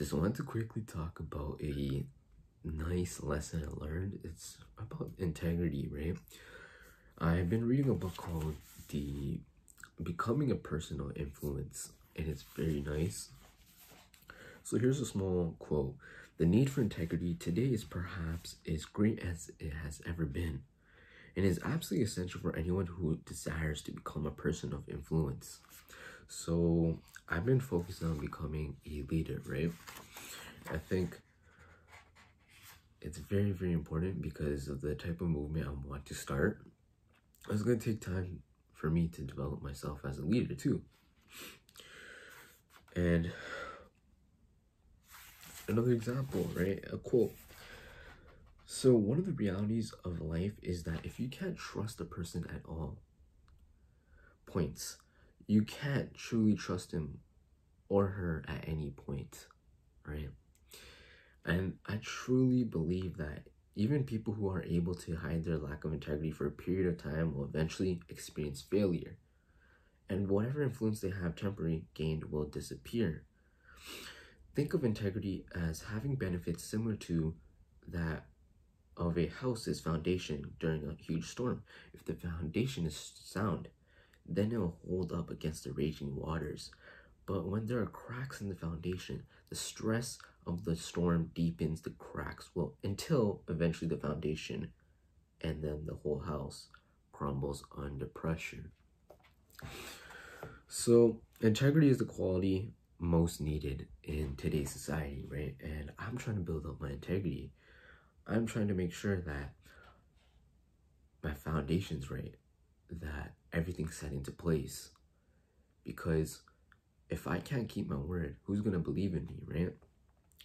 Just wanted to quickly talk about a nice lesson I learned. It's about integrity, right? I've been reading a book called The Becoming a Personal Influence, and it's very nice. So here's a small quote. The need for integrity today is perhaps as great as it has ever been, and is absolutely essential for anyone who desires to become a person of influence. So I've been focusing on becoming a leader, right? I think it's very, very important because of the type of movement I want to start. It's going to take time for me to develop myself as a leader too. And another example, right? A quote. So one of the realities of life is that if you can't trust a person at all points, you can't truly trust him or her at any point, right? And I truly believe that even people who are able to hide their lack of integrity for a period of time will eventually experience failure. And whatever influence they have temporarily gained will disappear. Think of integrity as having benefits similar to that of a house's foundation during a huge storm. If the foundation is sound, then it will hold up against the raging waters. But when there are cracks in the foundation, the stress of the storm deepens the cracks, until eventually the foundation and then the whole house crumbles under pressure. So integrity is the quality most needed in today's society, right? And I'm trying to build up my integrity. I'm trying to make sure that my foundation's right, that everything's set into place. Because if I can't keep my word, who's going to believe in me, right?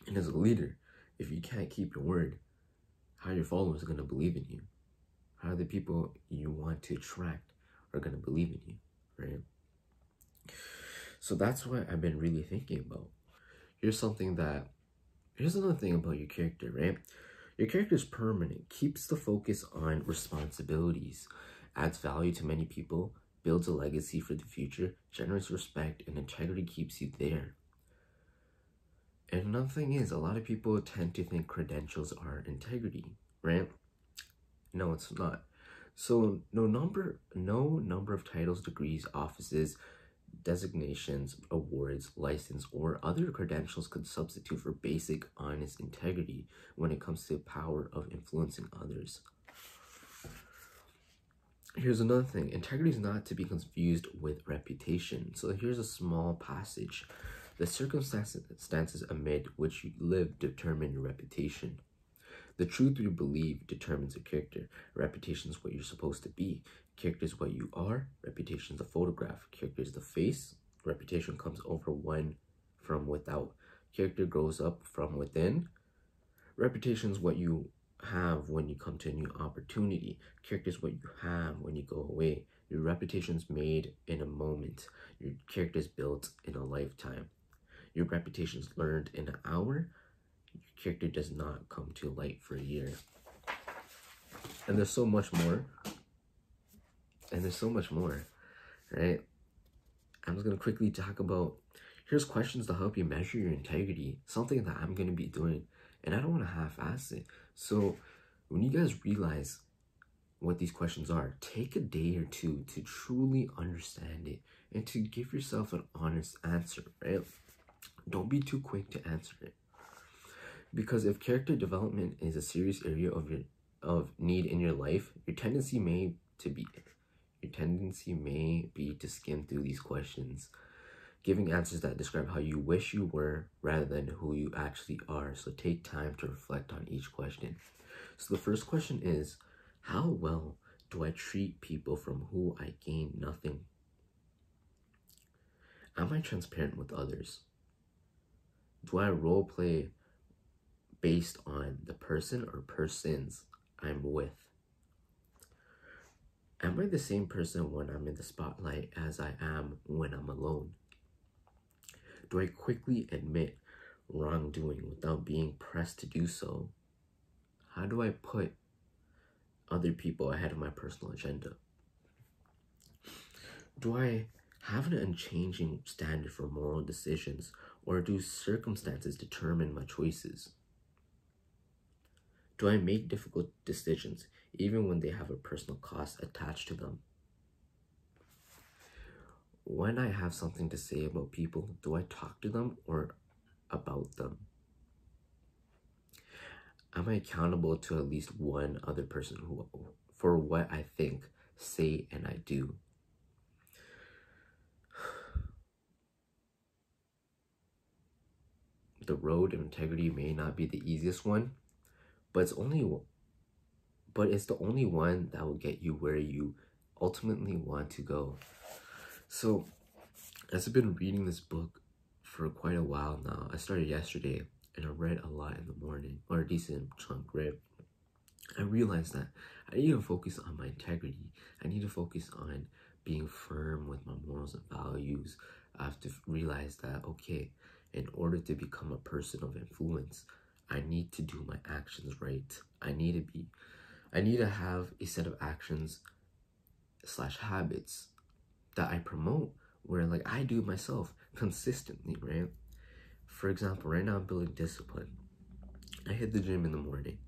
And as a leader, if you can't keep your word, how are your followers going to believe in you? How are the people you want to attract are going to believe in you, right? So that's what I've been really thinking about. Here's another thing about your character, right? Your character is permanent, keeps the focus on responsibilities, adds value to many people, builds a legacy for the future, generates respect, and integrity keeps you there. And another thing is, a lot of people tend to think credentials are integrity, right? No, it's not. So no number of titles, degrees, offices, designations, awards, license, or other credentials could substitute for basic, honest integrity when it comes to the power of influencing others. Here's another thing. Integrity is not to be confused with reputation. So here's a small passage. The circumstances amid which you live determine your reputation. The truth you believe determines your character. Reputation is what you're supposed to be. Character is what you are. Reputation is the photograph. Character is the face. Reputation comes over one from without. Character grows up from within. Reputation is what you have when you come to a new opportunity. Character is what you have when you go away. Your reputation is made in a moment. Your character is built in a lifetime. Your reputation is learned in an hour. Your character does not come to light for a year. And there's so much more. Right? I'm just going to quickly talk about, here's questions to help you measure your integrity. Something that I'm going to be doing. And I don't want to half-ass it. So when you guys realize what these questions are, take a day or two to truly understand it and to give yourself an honest answer, right? Don't be too quick to answer it. Because if character development is a serious area of need in your life, your tendency may be to skim through these questions, giving answers that describe how you wish you were rather than who you actually are. So take time to reflect on each question. So the first question is, how well do I treat people from who I gain nothing? Am I transparent with others? Do I role play based on the person or persons I'm with? Am I the same person when I'm in the spotlight as I am when I'm alone? Do I quickly admit wrongdoing without being pressed to do so? How do I put other people ahead of my personal agenda? Do I have an unchanging standard for moral decisions, Or do circumstances determine my choices? Do I make difficult decisions even when they have a personal cost attached to them? When I have something to say about people, do I talk to them or about them? Am I accountable to at least one other person for what I think, say, and I do? The road of integrity may not be the easiest one, but it's the only one that will get you where you ultimately want to go. So, as I've been reading this book for quite a while now, I started yesterday and I read a lot in the morning, or a decent chunk, right? I realized that I need to focus on my integrity. I need to focus on being firm with my morals and values. I have to realize that, okay, in order to become a person of influence, I need to do my actions right. I need to have a set of actions / habits that I promote where like I do myself consistently, right? For example, right now I'm building discipline. I hit the gym in the morning.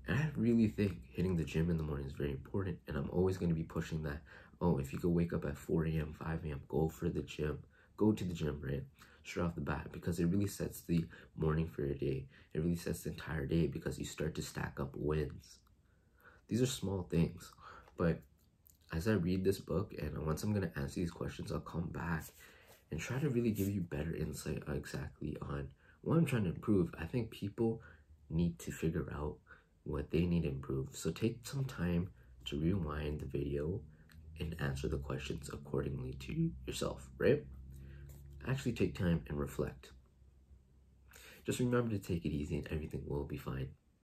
And I really think hitting the gym in the morning is very important. And I'm always going to be pushing that. Oh, if you could wake up at 4 a.m., 5 a.m., go for the gym. Go to the gym, right? Straight off the bat. Because it really sets the morning for your day. It really sets the entire day because you start to stack up wins. These are small things. But as I read this book and once I'm going to answer these questions, I'll come back and try to really give you better insight exactly on what I'm trying to improve. I think people need to figure out what they need to improve. So take some time to rewind the video and answer the questions accordingly to yourself, right? Actually take time and reflect. Just remember to take it easy and everything will be fine.